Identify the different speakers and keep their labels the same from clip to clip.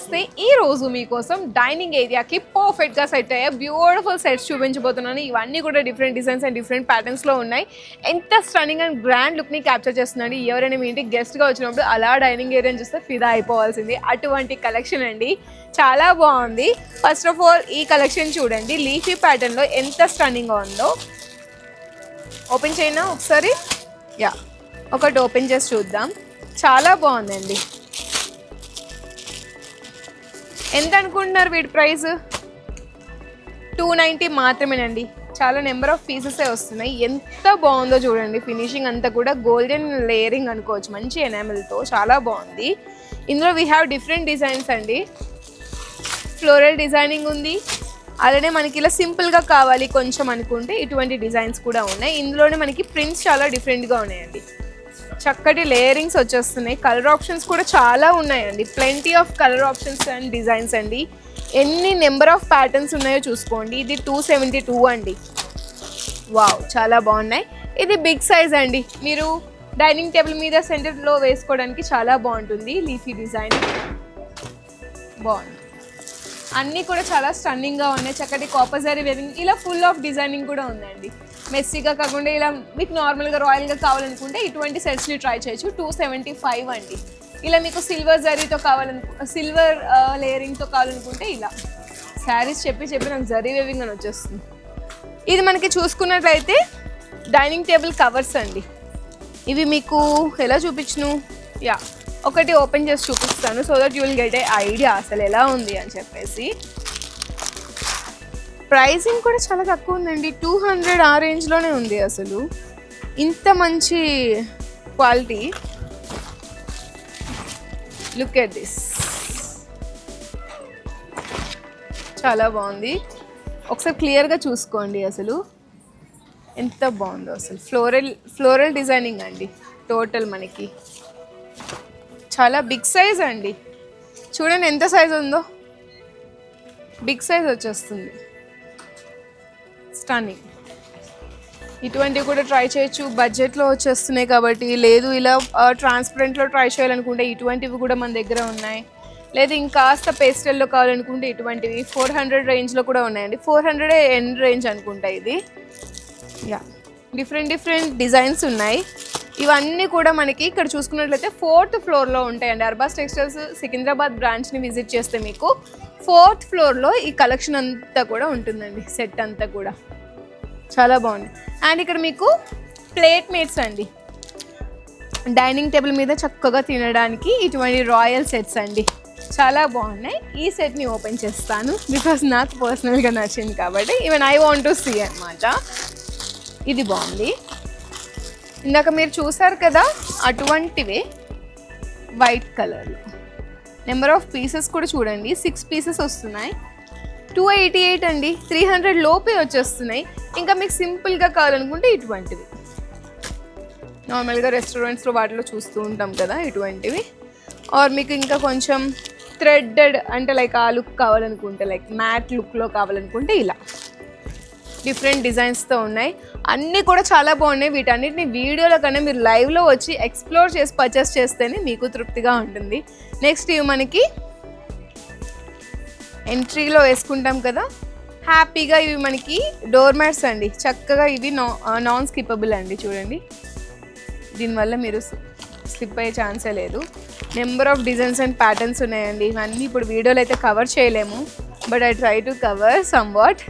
Speaker 1: నమస్తే. ఈ రోజు మీకోసం డైనింగ్ ఏరియాకి పర్ఫెక్ట్గా సెట్ అయ్యే బ్యూటిఫుల్ సెట్స్ చూపించబోతున్నాను. ఇవన్నీ కూడా డిఫరెంట్ డిజైన్స్ అండ్ డిఫరెంట్ ప్యాటర్న్స్లో ఉన్నాయి. ఎంత స్టన్నింగ్ అండ్ గ్రాండ్ లుక్ని క్యాప్చర్ చేస్తుందండి. ఎవరైనా మీ ఇంటికి గెస్ట్గా వచ్చినప్పుడు అలా డైనింగ్ ఏరియాని చూస్తే ఫిదా అయిపోవాల్సింది. అటువంటి కలెక్షన్ అండి, చాలా బాగుంది. ఫస్ట్ ఆఫ్ ఆల్ ఈ కలెక్షన్ చూడండి, లీఫీ ప్యాటర్న్లో ఎంత స్టన్నింగ్గా ఉందో. ఓపెన్ చేయనా ఒకసారి? యా, ఒకటి ఓపెన్ చేసి చూద్దాం. చాలా బాగుందండి. ఎంత అనుకుంటున్నారు వీటి ప్రైస్? 290 మాత్రమేనండి. చాలా నెంబర్ ఆఫ్ పీసెసే వస్తున్నాయి. ఎంత బాగుందో చూడండి. ఫినిషింగ్ అంతా కూడా గోల్డెన్ లేయరింగ్ అనుకోవచ్చు, మంచి ఎనామిల్తో చాలా బాగుంది. ఇందులో వీ హ్యావ్ డిఫరెంట్ డిజైన్స్ అండి. ఫ్లోరల్ డిజైనింగ్ ఉంది, అలానే మనకి ఇలా సింపుల్గా కావాలి కొంచెం అనుకుంటే ఇటువంటి డిజైన్స్ కూడా ఉన్నాయి. ఇందులోనే మనకి ప్రింట్స్ చాలా డిఫరెంట్గా ఉన్నాయండి. చక్కటి లేయరింగ్స్ వచ్చేస్తున్నాయి. కలర్ ఆప్షన్స్ కూడా చాలా ఉన్నాయండి. Plenty of colour options and designs అండి. ఎన్ని నెంబర్ ఆఫ్ ప్యాటర్న్స్ ఉన్నాయో చూసుకోండి. ఇది 272 అండి. వావ్, చాలా బాగున్నాయి. ఇది బిగ్ సైజ్ అండి. మీరు డైనింగ్ టేబుల్ మీద సెంటర్లో వేసుకోవడానికి చాలా బాగుంటుంది. లీఫీ డిజైన్ బాగుంది. అన్నీ కూడా చాలా స్టన్నింగ్గా ఉన్నాయి. చక్కటి కాపర్ జరీ వేవింగ్, ఇలా ఫుల్ ఆఫ్ డిజైనింగ్ కూడా ఉందండి. మెస్సీగా కాకుండా ఇలా మీకు నార్మల్గా రాయల్గా కావాలనుకుంటే ఇటువంటి సెట్స్ని ట్రై చేయొచ్చు. 275 అండి. ఇలా మీకు సిల్వర్ జరీతో సిల్వర్ లేయరింగ్తో కావాలనుకుంటే ఇలా. శారీస్ చెప్పి నాకు జరీ వేవింగ్ అని వచ్చేస్తుంది. ఇది మనకి చూసుకున్నట్లయితే డైనింగ్ టేబుల్ కవర్స్ అండి. ఇవి మీకు ఎలా చూపించను? యా, ఒకటి ఓపెన్ చేసి చూపిస్తాను, so that you will get a idea అసలు ఎలా ఉంది అని చెప్పేసి. ప్రైసింగ్ కూడా చాలా తక్కువ ఉందండి. 200 ఆ రేంజ్లోనే ఉంది. అసలు ఇంత మంచి క్వాలిటీ. లుక్ ఎట్ దిస్, చాలా బాగుంది. ఒకసారి క్లియర్గా చూసుకోండి అసలు ఎంత బాగుందో. అసలు ఫ్లోరల్ డిజైనింగ్ అండి. టోటల్ మనకి చాలా బిగ్ సైజ్ అండి. చూడండి ఎంత సైజ్ ఉందో, బిగ్ సైజ్ వచ్చేస్తుంది. స్టన్నింగ్. ఇటువంటివి కూడా ట్రై చేయొచ్చు. బడ్జెట్లో వచ్చేస్తున్నాయి కాబట్టి. లేదు ఇలా ట్రాన్స్పరెంట్లో ట్రై చేయాలనుకుంటే ఇటువంటివి కూడా మన దగ్గర ఉన్నాయి. లేదు ఇంకాస్త పేస్టల్లో కావాలనుకుంటే ఇటువంటివి 400 రేంజ్లో కూడా ఉన్నాయండి. 400 ఎండ్ రేంజ్ అనుకుంటా ఇది. యా, డిఫరెంట్ డిజైన్స్ ఉన్నాయి. ఇవన్నీ కూడా మనకి ఇక్కడ చూసుకున్నట్లయితే 4th ఫ్లోర్లో ఉంటాయండి. అర్బాస్ టెక్స్టైల్స్ సికింద్రాబాద్ బ్రాంచ్ని విజిట్ చేస్తే మీకు 4th ఫ్లోర్లో ఈ కలెక్షన్ అంతా కూడా ఉంటుందండి. సెట్ అంతా కూడా చాలా బాగుంది. అండ్ ఇక్కడ మీకు ప్లేట్ మేట్స్ అండి. డైనింగ్ టేబుల్ మీద చక్కగా తినడానికి ఇటువంటి రాయల్ సెట్స్ అండి. చాలా బాగున్నాయి. ఈ సెట్ని ఓపెన్ చేస్తాను బికాస్ నాకు పర్సనల్గా నచ్చింది కాబట్టి. Even I want to see అన్నమాట. ఇది బాగుంది. ఇందాక మీరు చూసారు కదా అటువంటివే వైట్ కలర్లో. నెంబర్ ఆఫ్ పీసెస్ కూడా చూడండి, 6 పీసెస్ వస్తున్నాయి. 288 అండి. 300 లోపే వచ్చేస్తున్నాయి. ఇంకా మీకు సింపుల్గా కావాలనుకుంటే ఇటువంటివి నార్మల్గా రెస్టారెంట్స్లో వాటిలో చూస్తూ ఉంటాం కదా ఇటువంటివి. ఆర్ మీకు ఇంకా కొంచెం థ్రెడెడ్ అంటే లైక్ ఆ లుక్ కావాలనుకుంటే, లైక్ మ్యాట్ లుక్లో కావాలనుకుంటే ఇలా డిఫరెంట్ డిజైన్స్తో ఉన్నాయి. అన్నీ కూడా చాలా బాగున్నాయి. వీటన్నిటిని వీడియోలో కన్నా మీరు లైవ్లో వచ్చి ఎక్స్ప్లోర్ చేసి పర్చేస్ చేస్తేనే మీకు తృప్తిగా ఉంటుంది. నెక్స్ట్ ఇవి మనకి ఎంట్రీలో వేసుకుంటాం కదా హ్యాపీగా. ఇవి మనకి డోర్ మ్యాట్స్ అండి. చక్కగా ఇవి నాన్ స్కిప్పబుల్ అండి. చూడండి, దీనివల్ల మీరు స్లిప్ అయ్యే ఛాన్సే లేదు. Number of designs and patterns ఉన్నాయండి. ఇవన్నీ ఇప్పుడు వీడియోలో అయితే కవర్ చేయలేము, but I try to cover some what.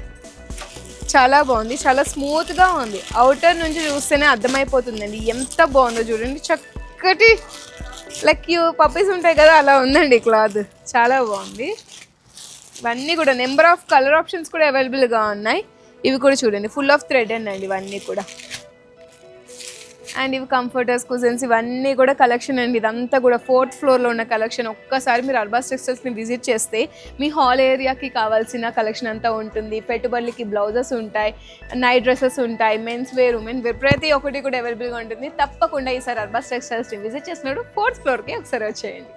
Speaker 1: చాలా బాగుంది, చాలా స్మూత్గా ఉంది. అవుటర్ నుంచి చూస్తేనే అర్థమైపోతుందండి ఎంత బాగుందో. చూడండి, చక్కటి లైక్ పప్పీస్ ఉంటాయి కదా అలా ఉందండి క్లాత్. చాలా బాగుంది. ఇవన్నీ కూడా నెంబర్ ఆఫ్ కలర్ ఆప్షన్స్ కూడా అవైలబుల్గా ఉన్నాయి. ఇవి కూడా చూడండి, ఫుల్ ఆఫ్ థ్రెడ్ అండి ఇవన్నీ కూడా. అండ్ ఇవి కంఫర్టర్స్, కుజన్స్, ఇవన్నీ కూడా కలెక్షన్ అండి. ఇదంతా కూడా 4th ఫ్లోర్లో ఉన్న కలెక్షన్. ఒక్కసారి మీరు అర్బాస్ టెక్స్టైల్స్ని విజిట్ చేస్తే మీ హాల్ ఏరియాకి కావాల్సిన కలెక్షన్ అంతా ఉంటుంది. పెట్టుబడులకి బ్లౌజెస్ ఉంటాయి, నైట్ డ్రెస్సెస్ ఉంటాయి, మెన్స్ వేర్, ఉమెన్ వేర్, ప్రతి ఒక్కటి కూడా అవైలబుల్గా ఉంటుంది. తప్పకుండా ఈసారి అర్బాస్ టెక్స్టైల్స్ని విజిట్ చేసినప్పుడు 4th ఫ్లోర్కి ఒకసారి వచ్చేయండి.